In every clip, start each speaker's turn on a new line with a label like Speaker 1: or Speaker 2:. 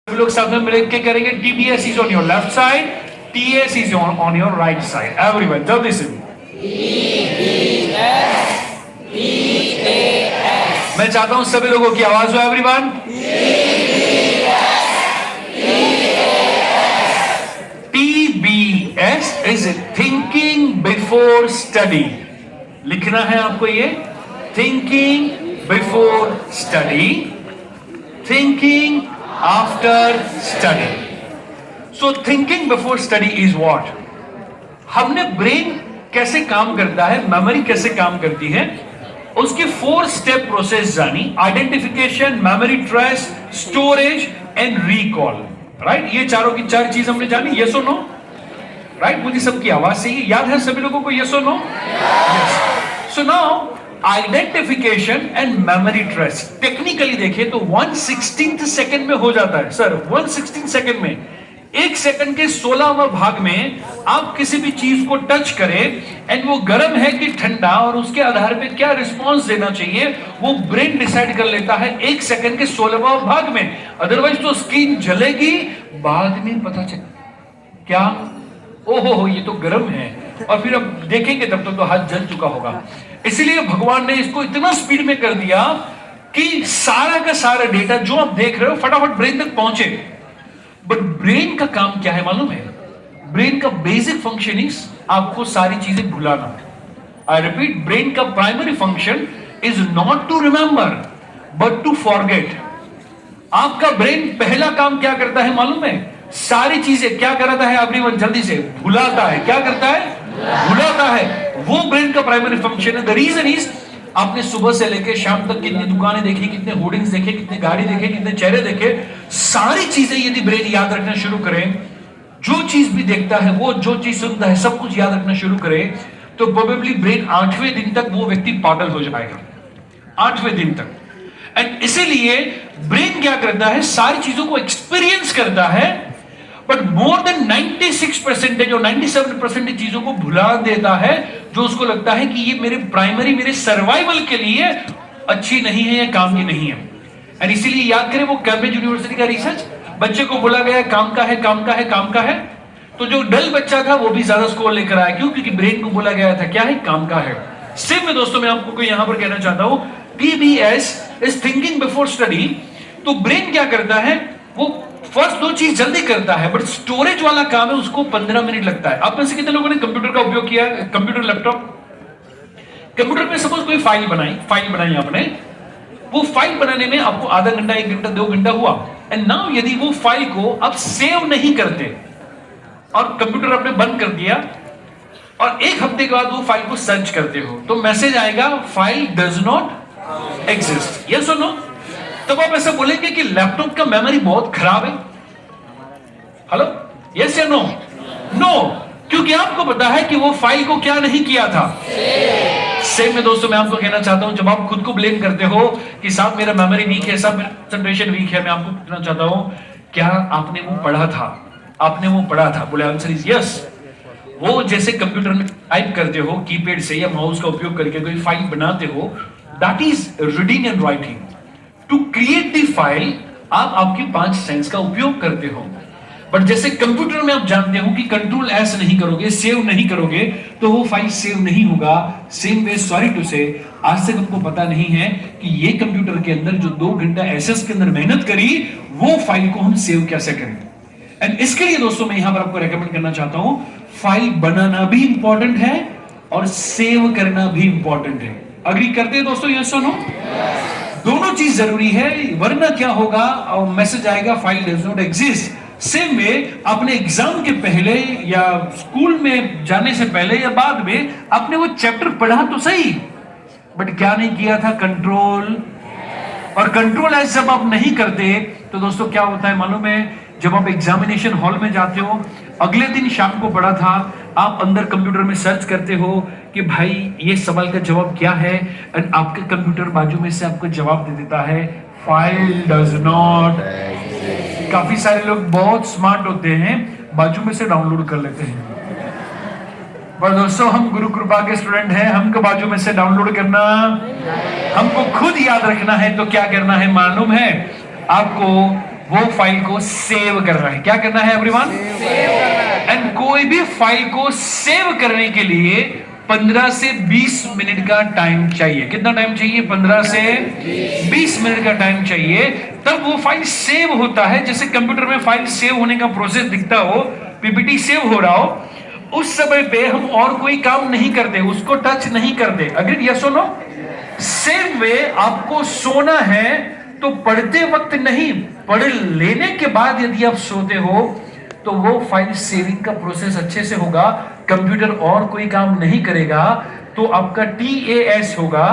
Speaker 1: लोग साथ में मिलकर के करेंगे। TBS is on your left side, TS is on your right side. Everyone जल्दी से। मैं चाहता हूं सभी लोगों की आवाज हो। Everyone TBS is thinking before study. लिखना है आपको ये, thinking before study, thinking after study. So thinking before study is what? हमने ब्रेन कैसे काम करता है, मेमोरी कैसे काम करती है, उसकी 4 स्टेप प्रोसेस जानी। Identification, memory trace, storage and recall. Right, ये चारों की चार चीज हमने जानी। यस और नो? राइट, मुझे सबकी आवाज से ही याद है सभी लोगों को? यस और no? Yes. So now identification and memory trace technically देखें तो 1/16 सेकंड में हो जाता है। सर 1/16 सेकंड में, 1 सेकंड के 16वां भाग में आप किसी भी चीज को टच करें एंड वो गर्म है कि ठंडा और उसके आधार पे क्या रिस्पांस देना चाहिए वो ब्रेन डिसाइड कर लेता है 1 सेकंड के 16वां भाग में। अदरवाइज तो स्किन जलेगी, बाद में पता चले क्या, ओहो ये तो गर्म है, और फिर अब देखेंगे तब तो हाथ जल चुका होगा। इसलिए भगवान ने इसको इतना स्पीड में कर दिया कि सारा का सारा डेटा जो आप देख रहे हो फटाफट ब्रेन तक पहुंचे। बट ब्रेन का काम क्या है मालूम है? ब्रेन का बेसिक फंक्शन इज आपको सारी चीजें भुलाना। आई रिपीट, ब्रेन का primary function is not to remember but to forget. आपका ब्रेन पहला काम क्या करता है मालूम है? सारी चीजें क्या करता है एवरीवन जल्दी से? भुलाता है। क्या करता है? भुलाता है। वो ब्रेन का प्राइमरी फंक्शन है। द रीजन इज आपने सुबह से लेकर शाम तक कितनी दुकानें देखी, कितने होर्डिंग्स देखे, कितने गाड़ी देखे, कितने चेहरे देखे, सारी चीजें यदि ब्रेन याद रखना शुरू करें, जो चीज भी देखता है, वो जो चीज सुनता है, सब कुछ याद रखना शुरू करे, तो प्रोबेबली ब्रेन 8वें दिन तक वो व्यक्ति पागल हो जाएगा। 8वें दिन तक। एंड इसीलिए ब्रेन क्या करता है? सारी चीजों को एक्सपीरियंस करता है, बट मोर देन 96% और 97% चीजों को भुला देता है जो उसको लगता है कि ये मेरे प्राइमरी, मेरे सर्वाइवल के लिए अच्छी नहीं है या काम की नहीं है। और इसीलिए याद करें वो कैम्ब्रिज यूनिवर्सिटी का रिसर्च, बच्चे को बोला गया काम का है, काम का है, काम का है, तो जो डल बच्चा था वो भी ज्यादा स्कोर लेकर आया। क्यों? क्योंकि ब्रेन को बोला गया था क्या है? काम का है। सेम में दोस्तों मैं आपको यहां पर कहना चाहता हूं, TBS is thinking before study. तो ब्रेन क्या करता है? वो फर्स्ट 2 चीज जल्दी करता है, बट स्टोरेज वाला काम है उसको 15 मिनट लगता है। आप में से कितने लोगों ने कंप्यूटर का उपयोग किया है? कंप्यूटर, लैपटॉप, कंप्यूटर में सपोज कोई फाइल बनाई आपने, वो फाइल बनाने में आपको आधा घंटा, 1 घंटा, 2 घंटा हुआ। एंड नाउ यदि वो फाइल को आप सेव नहीं करते और कंप्यूटर आपने बंद कर दिया और 1 हफ्ते के बाद वो फाइल को सर्च करते हो, तो मैसेज आएगा file does not exist. Yes और नो? तब आप ऐसा बोलेंगे कि लैपटॉप का मेमोरी बहुत खराब है। हेलो, यस या नो? नो, क्योंकि आपको पता है कि वो फाइल को क्या नहीं किया था। सेम में दोस्तों मैं आपको कहना चाहता हूं, जब आप खुद को ब्लेम करते हो कि साहब मेरा मेमोरी वीक है, साहब मेरा कंसंट्रेशन वीक है, मैं आपको कहना चाहता हूं क्या आपने वो पढ़ा था? आपने वो पढ़ा था? बोले आंसर इज यस। वो जैसे कंप्यूटर में टाइप करते हो कीपैड से या माउस का उपयोग करके कोई फाइल बनाते हो, that is reading and writing. To create the file आप आपके 5 सेंस का उपयोग करते हो, बट जैसे कंप्यूटर में आप जानते हो कि कंट्रोल एस नहीं करोगे, सेव नहीं करोगे, तो वो फाइल सेव नहीं होगा। सेम वे, सॉरी टू से, आज तक हमको पता नहीं है कि ये कंप्यूटर के अंदर जो 2 घंटा एसएस के अंदर मेहनत करी, वो फाइल को हम सेव कैसे करें। एंड इसके लिए दोस्तों मैं यहां पर आपको रेकमेंड करना चाहता हूं, फाइल बनाना भी इंपॉर्टेंट है और सेव करना भी इंपॉर्टेंट है। अग्री करते हैं दोस्तों? यस और नो? दोनों चीज जरूरी है, वरना क्या होगा, और मैसेज आएगा file does not exist. Same में अपने एग्जाम के पहले या स्कूल में जाने से पहले या बाद में आपने वो चैप्टर पढ़ा तो सही, बट क्या नहीं किया था? कंट्रोल। और कंट्रोल एज जब आप नहीं करते तो दोस्तों क्या होता है मालूम है? जब आप एग्जामिनेशन हॉल में जाते हो, अगले दिन शाम को पढ़ा था, आप अंदर कंप्यूटर में सर्च करते हो कि भाई ये सवाल का जवाब क्या है, एंड आपके कंप्यूटर बाजू में से आपको जवाब दे देता है फाइल डज नॉट। काफी सारे लोग बहुत स्मार्ट होते हैं, बाजू में से डाउनलोड कर लेते हैं, पर दोस्तों हम गुरु कृपा के स्टूडेंट हैं, हमको बाजू में से डाउनलोड करना, हमको खुद याद रखना है। तो क्या करना है मालूम है आपको? वो फाइल को सेव करना है। क्या करना है एवरीवन? एंड कोई भी फाइल को सेव करने के लिए 15 से 20 मिनट का टाइम चाहिए। कितना टाइम चाहिए? 15 से 20 मिनट का टाइम चाहिए, तब वो फाइल सेव होता है। जैसे कंप्यूटर में फाइल सेव होने का प्रोसेस दिखता हो, पीपीटी सेव हो रहा हो, उस समय पे हम और कोई काम नहीं करते, उसको टच नहीं करते। अग्रीड? यस और नो? सेम वे आपको सोना है तो पढ़ते वक्त नहीं, पढ़ लेने के बाद यदि आप सोते हो तो वो फाइल सेविंग का प्रोसेस अच्छे से होगा, कंप्यूटर और कोई काम नहीं करेगा, तो आपका TAS होगा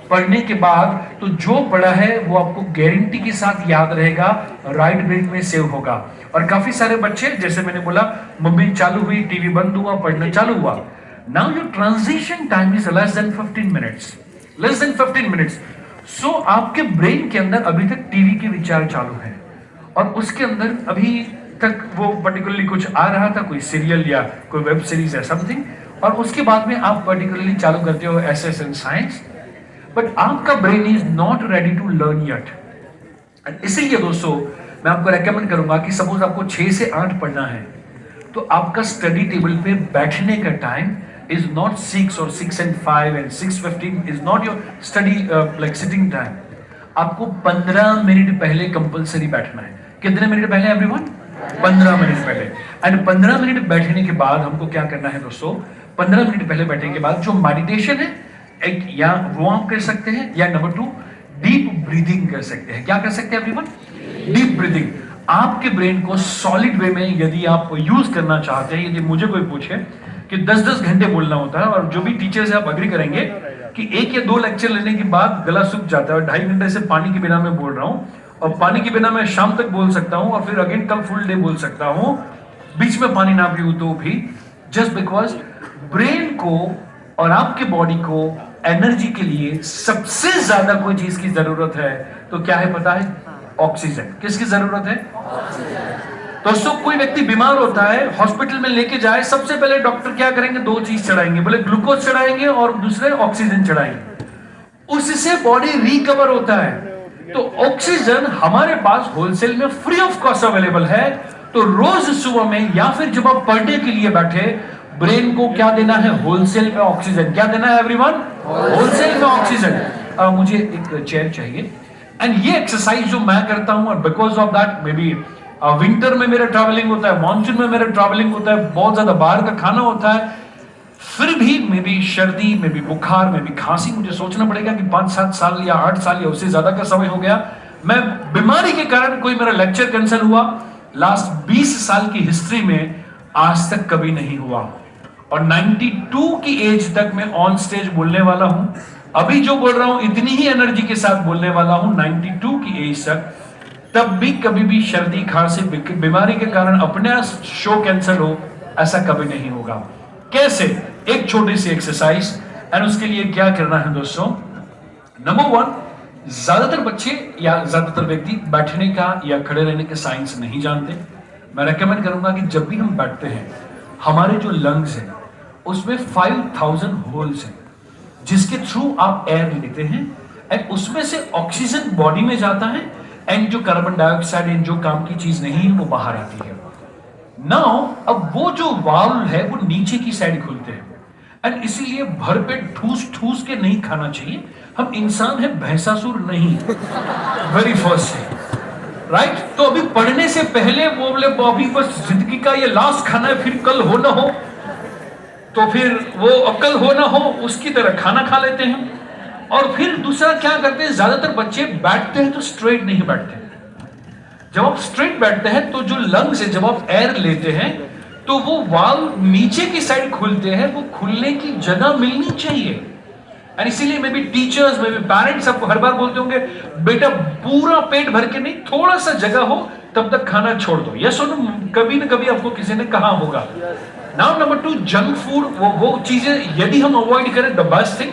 Speaker 1: पढ़ने के बाद। तो जो पढ़ा है वो आपको गारंटी के साथ याद रहेगा, राइट ब्रेन में सेव होगा। और काफी सारे बच्चे, जैसे मैंने बोला, मम्मी चालू हुई, टीवी बंद हुआ, पढ़ना चालू हुआ। Now your transition time is less than 15 minutes, less than 15 minutes. So आपके ब्रेन के अंदर अभी तक टीवी के विचार चालू है, और उसके अंदर अभी तक वो पर्टिकुलरली कुछ आ रहा था, कोई सीरियल या कोई वेब सीरीज या समथिंग, और उसके बाद में आप पर्टिकुलरली चालू करते हो SS इन साइंस, बट आपका brain is not ready to learn yet. इसीलिए दोस्तों मैं आपको रेकमेंड करूंगा कि सपोज आपको 6 से 8 पढ़ना है, तो आपका स्टडी टेबल पे बैठने का टाइम इज नॉट 6 और 6 and 5 and 6:15 is not your study like sitting time. आपको 15 मिनट पहले कंपल्सरी बैठना है। कितने मिनट पहले एवरीवन? 15 मिनट पहले। एंड 15 मिनट बैठने के बाद हमको क्या करना है दोस्तों? 15 मिनट पहले बैठने के बाद जो मेडिटेशन है, एक या वो आप कर सकते हैं, या नंबर 2 डीप ब्रीदिंग कर सकते हैं। क्या कर सकते हैं एवरीवन? Deep breathing. आपके ब्रेन को सॉलिड वे में यदि आप यूज करना चाहते हैं, यदि मुझे कोई पूछे कि 10-10 घंटे बोलना होता है, और जो भी टीचर्स है आप अग्री करेंगे कि 1 या 2 लेक्चर लेने के बाद गला सूख जाता है, और 2.5 घंटे से पानी के बिना मैं बोल रहा हूँ, और पानी के बिना मैं शाम तक बोल सकता हूँ, और फिर अगेन कल फुल डे बोल सकता हूँ, बीच में पानी ना पीऊं तो भी, जस्ट बिकॉज ब्रेन को और आपके बॉडी को एनर्जी के लिए सबसे ज्यादा कोई चीज की जरूरत है, तो क्या है पता है? ऑक्सीजन। किसकी जरूरत है? दोस्तों कोई व्यक्ति बीमार होता है, हॉस्पिटल में लेके जाए, सबसे पहले डॉक्टर क्या करेंगे? 2 चीज चढ़ाएंगे, बोले ग्लूकोज चढ़ाएंगे और दूसरे ऑक्सीजन चढ़ाएंगे, उससे बॉडी रिकवर होता है। तो ऑक्सीजन हमारे पास होलसेल में फ्री ऑफ कॉस्ट अवेलेबल है। तो रोज सुबह में या फिर जब आप पढ़ने के लिए बैठे, ब्रेन को क्या देना है? होलसेल में ऑक्सीजन। क्या देना है एवरीवन? होलसेल में ऑक्सीजन। मुझे एक चेयर चाहिए। एंड ये एक्सरसाइज जो मैं करता हूं, और because of that may be winter में मेरा ट्रैवलिंग होता है, मानसून में मेरा ट्रैवलिंग होता है, बहुत ज्यादा बाहर का खाना होता है, फिर भी मे बी सर्दी, मे बी बुखार, मे बी खांसी, मुझे सोचना पड़ेगा कि 5-7 साल या 8 साल या उससे ज्यादा का समय हो गया, मैं बीमारी के कारण कोई मेरा लेक्चर कैंसिल हुआ, लास्ट 20 साल की हिस्ट्री में आज तक कभी नहीं हुआ। और 92 की एज तक मैं ऑन स्टेज बोलने वाला हूं, अभी जो बोल रहा हूं इतनी ही एनर्जी के साथ बोलने वाला हूं 92 की एज तक, तब भी कभी भी सर्दी खांसी बीमारी के कारण अपने शो कैंसिल हो, ऐसा कभी नहीं होगा। कैसे? एक छोटी सी एक्सरसाइज। एंड उसके लिए क्या करना है दोस्तों? नंबर 1, ज्यादातर बच्चे या ज्यादातर व्यक्ति बैठने का या खड़े रहने के साइंस नहीं जानते। मैं रेकमेंड करूंगा कि जब भी हम बैठते हैं, हमारे जो लंग्स हैं उसमें 5000 होल्स हैं, जिसके थ्रू आप एयर लेते हैं, एंड उसमें से ऑक्सीजन बॉडी में जाता है, एंड जो कार्बन डाइऑक्साइड एंड जो काम की चीज नहीं है वो बाहर आती है। नाउ अब वो जो वाल्व है वो नीचे की साइड खुलते हैं, एंड इसीलिए भरपेट ठूस ठूस के नहीं खाना चाहिए। हम इंसान है, भैंसासुर नहीं। वेरी फर्स्ट है, राइट? तो अभी पढ़ने से पहले वो बोले अभी बस जिंदगी का ये लास्ट खाना है, फिर कल हो ना हो, तो फिर वो अकल हो ना हो उसकी तरह खाना खा लेते हैं। और फिर दूसरा क्या करते हैं, ज्यादातर बच्चे बैठते हैं तो स्ट्रेट नहीं बैठते। जब आप स्ट्रेट बैठते हैं तो जो लंग्स है, जब आप एयर लेते हैं तो वो वाल्व नीचे की साइड खुलते हैं, वो खुलने की जगह मिलनी चाहिए। और इसीलिए may be teachers, may be parents आपको हर बार बोलते होंगे, बेटा पूरा पेट भर के नहीं, थोड़ा सा जगह हो तब तक खाना छोड़ दो। यस और नो? कभी ना कभी आपको किसी ने कहा होगा। नाउ नंबर 2, जंक फूड, वो चीजें यदि हम अवॉइड करें, द बेस्ट थिंग।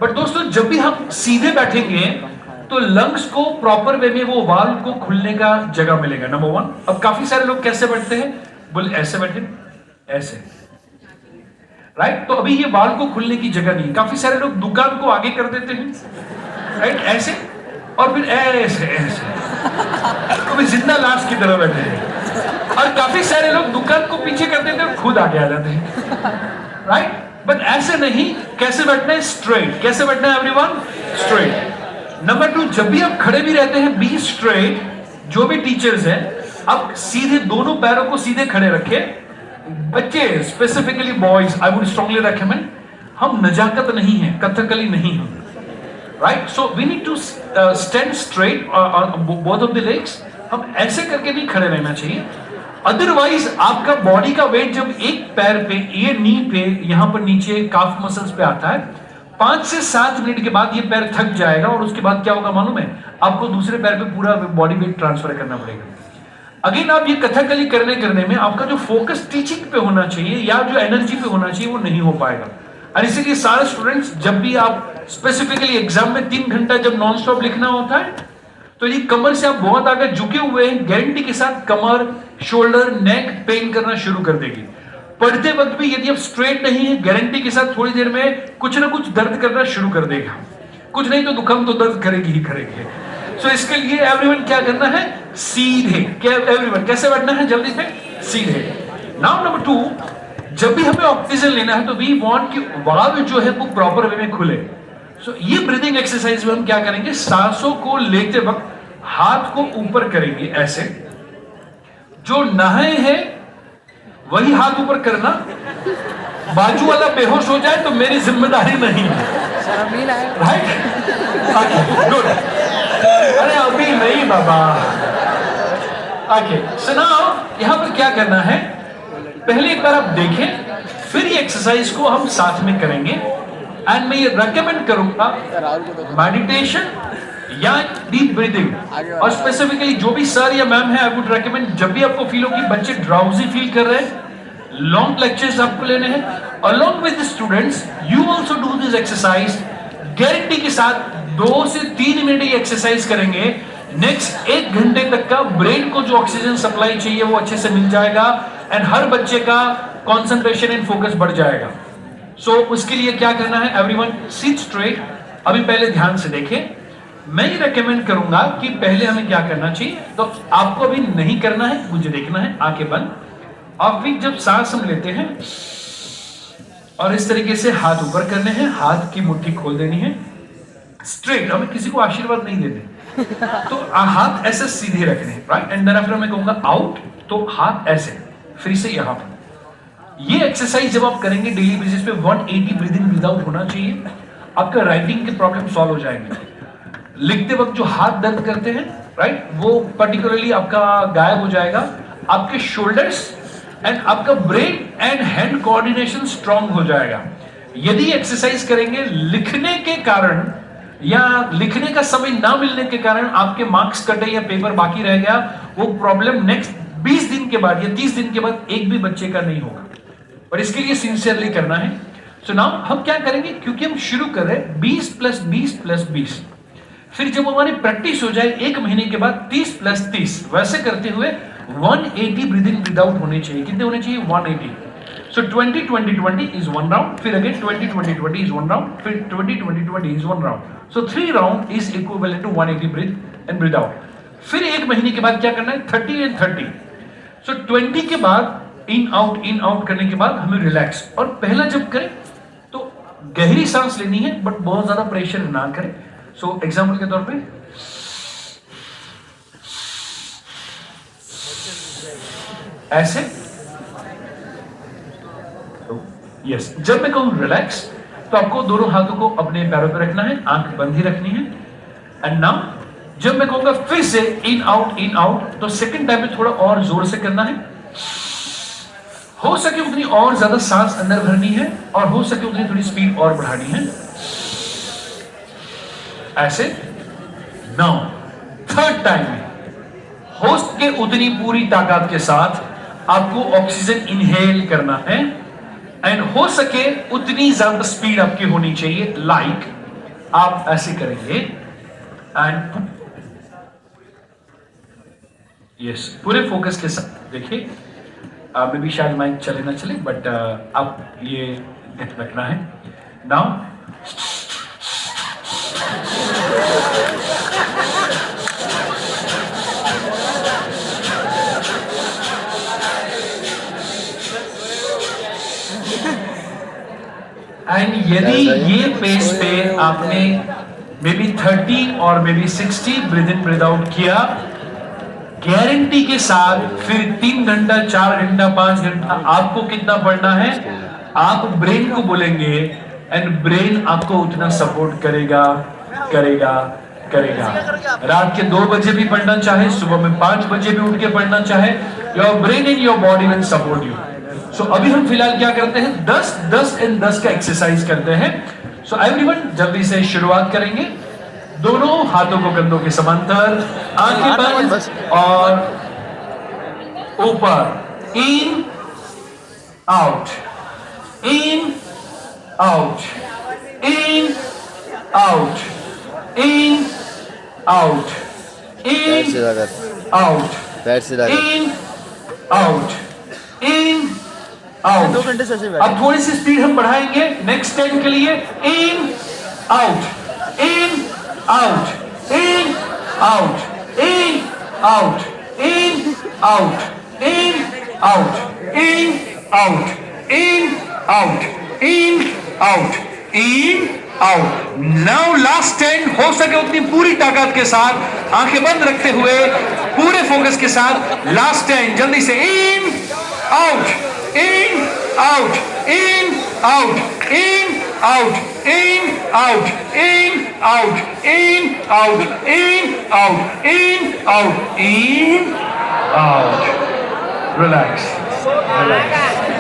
Speaker 1: बट दोस्तों जब भी हम सीधे बैठेंगे तो लंग्स को प्रॉपर वे में वो वाल्व को खुलने का जगह मिलेगा, नंबर 1। अब काफी सारे लोग कैसे बैठते हैं? बोले ऐसे बैठे, ऐसे, राइट? तो अभी ये वाल्व को खुलने की जगह नहीं। काफी सारे लोग दुकान को आगे कर देते हैं, राइट? ऐसे, और फिर ऐसे ऐसे। तो भी जिंदा लाश की तरह बैठे हैं। और काफी सारे लोग दुकान को पीछे कर देते हैं, खुद आगे आ जाते हैं, राइट? बट ऐसे नहीं, कैसे बैठना है? स्ट्रेट। कैसे बैठना है एवरीवन? स्ट्रेट। नंबर 2, जब भी आप खड़े भी रहते हैं, बी स्ट्रेट। जो भी टीचर्स हैं, अब सीधे दोनों पैरों को सीधे खड़े रखे। बच्चे, specifically boys, I would strongly recommend, हम नजाकत नहीं है, कथकली नहीं है, right? So we need to stand straight both of the legs. हम ऐसे करके नहीं खड़े रहना चाहिए, अदरवाइज आपका बॉडी का वेट जब एक पैर पे, ये नी पे, यहां पर नीचे काफ मसल्स पे आता है, 5 से 7 मिनट के बाद ये पैर थक जाएगा और उसके बाद क्या होगा मालूम है? आपको दूसरे पैर पे पूरा बॉडी वेट ट्रांसफर करना पड़ेगा। अगेन आप ये कथकली करने में आपका जो फोकस टीचिंग पे होना चाहिए या जो एनर्जी पे होना चाहिए वो नहीं हो पाएगा। और इसीलिए सारे स्टूडेंट्स, जब भी आप स्पेसिफिकली एग्जाम में 3 घंटा जब नॉन स्टॉप लिखना होता है, तो ये कमर से आप बहुत आगे झुके हुए हैं, गारंटी के साथ कमर, शोल्डर, नेक पेन करना शुरू कर देगी। पढ़ते वक्त भी यदि आप स्ट्रेट नहीं है, गारंटी के साथ थोड़ी देर में कुछ ना कुछ दर्द करना शुरू कर देगा। कुछ नहीं तो दुखम तो दर्द करेगी ही करेगी। सो इसके लिए एवरीवन क्या करना है? सीधे। क्या एवरीवन कैसे बैठना है? जल्दी से सीधे। नाउ नंबर 2, जब भी हमें ऑक्सीजन लेना है तो वी वांट कि वाल्व जो है वो प्रॉपर वे में खुले। सो ये ब्रीदिंग एक्सरसाइज में हम क्या करेंगे? सांसों को लेते वक्त हाथ को ऊपर करेंगे ऐसे। जो नहाए हैं वही हाथ ऊपर करना, बाजू वाला बेहोश हो जाए तो मेरी जिम्मेदारी नहीं है, राइट? गुड। अरे अभी नहीं बाबा। ओके, सो नाउ यहां पर क्या करना है? पहले एक बार आप देखें, फिर ये एक्सरसाइज को हम साथ में करेंगे। एंड मैं ये रेकमेंड करूंगा मेडिटेशन या डीप ब्रीदिंग। और स्पेसिफिकली जो भी सर या मैम है, आई वुड रेकमेंड, जब भी आपको फील हो कि बच्चे ड्राउजी फील कर रहे हैं, लॉन्ग लेक्चर्स आपको लेने हैं, along with the students you also do this exercise. Guarantee के साथ 2 से 3 मिनट ये एक्सरसाइज करेंगे, नेक्स्ट 1 घंटे तक का ब्रेन को जो ऑक्सीजन सप्लाई चाहिए वो अच्छे से मिल जाएगा एंड हर बच्चे का कंसंट्रेशन एंड फोकस बढ़ जाएगा। सो उसके लिए क्या करना है? Everyone seat straight. अभी पहले ध्यान से देखें, मैं ये रेकमेंड करूंगा कि पहले हमें क्या करना चाहिए, तो आपको अभी नहीं करना है, मुझे देखना है, आंखें बंद। और फिर जब सांस हम लेते हैं और इस तरीके से हाथ ऊपर करने हैं, हाथ की मुट्ठी खोल देनी है स्ट्रेट। हमें किसी को आशीर्वाद नहीं देने, तो हाथ ऐसे सीधे रखने हैं, राइट? एंड देन आफ्टर मैं कहूंगा आउट, तो हाथ ऐसे फिर से यहां पर। ये एक्सरसाइज जब आप करेंगे डेली बेसिस पे, 180 ब्रीदिंग विदाउट होना चाहिए, आपका राइटिंग के प्रॉब्लम सॉल्व हो जाएंगे। लिखते वक्त जो हाथ दर्द करते हैं, राइट, वो पर्टिकुलरली आपका गायब हो जाएगा। आपके शोल्डर्स एंड आपका brain and hand coordination strong हो जाएगा। यदि एक्सरसाइज करेंगे, लिखने के कारण या लिखने का समय ना मिलने के कारण आपके मार्क्स कटे या पेपर बाकी रह गया, वो प्रॉब्लम नेक्स्ट 20 दिन के बाद या 30 दिन के बाद एक भी बच्चे का नहीं होगा। और इसके लिए सिंसियरली करना है। सो नाउ हम क्या करेंगे, क्योंकि हम शुरू कर रहे हैं 20 + 20 + 20, फिर जब हमारी प्रैक्टिस हो जाए 1 महीने के बाद 30 + 30, वैसे करते हुए 180 ब्रीदिंग विदाउट होने चाहिए। कितने होने चाहिए? 180। सो 20 20 20 इज 1 राउंड, फिर अगेन 20 20 20 इज 1 राउंड, फिर 20 20 20 is 1 round. So 3 round is equivalent to 180 breath and breath out. फिर 1 महीने के बाद क्या करना है? 30 एंड 30। सो 20 के बाद इन आउट करने के बाद हमें रिलैक्स। और पहला जब करें तो गहरी सांस लेनी है, बट बहुत ज्यादा प्रेशर ना करें। सो एग्जांपल के तौर पे ऐसे, यस। जब मैं कहूं रिलैक्स, तो आपको दोनों हाथों को अपने पैरों पर रखना है, आंख बंद ही रखनी है। एंड नाउ जब मैं कहूंगा फिर से इन आउट, तो सेकंड टाइम में थोड़ा और जोर से करना है। हो सके उतनी और ज्यादा सांस अंदर भरनी है और हो सके उतनी थोड़ी स्पीड और बढ़ानी है, ऐसे। नाउ थर्ड टाइम में हो सके उतनी पूरी ताकत के साथ आपको ऑक्सीजन इनहेल करना है एंड हो सके उतनी ज्यादा स्पीड आपकी होनी चाहिए। लाइक आप ऐसे करेंगे एंड यस, पूरे फोकस के साथ देखिए। मे भी शायद माइक चले ना चले, बट आप ये रखना है। नाउ एंड यदि ये पेस पे आपने मे बी 30 और maybe 60 breath in breath out किया, गारंटी के साथ फिर 3 घंटा 4 घंटा 5 घंटा आपको कितना पढ़ना है, आप ब्रेन को बोलेंगे एंड ब्रेन आपको उतना सपोर्ट करेगा करेगा करेगा। रात के 2 बजे भी पढ़ना चाहे, सुबह में 5 बजे भी उठ के पढ़ना चाहे, your brain and your body will support you. So अभी हम फिलहाल क्या करते हैं, 10 10 एंड 10 का एक्सरसाइज करते हैं। सो एवरीवन जल्दी से शुरुआत करेंगे। दोनों हाथों को कंधों के समांतर, आंखें बंद और ऊपर, in out, in out, in out, in out, in out, in out, in out.
Speaker 2: 2 घंटे से
Speaker 1: अब थोड़ी सी स्पीड हम बढ़ाएंगे नेक्स्ट 10 के लिए। In out, in out, in out, in out, in out, in out, in out, in out, in out, in out. Now last 10, हो सके उतनी पूरी ताकत के साथ, आंखें बंद रखते हुए पूरे फोकस के साथ लास्ट 10 जल्दी से। In out, in out, in out, in out, in out, in out, in out, in out, in out, in out. Relax, relax.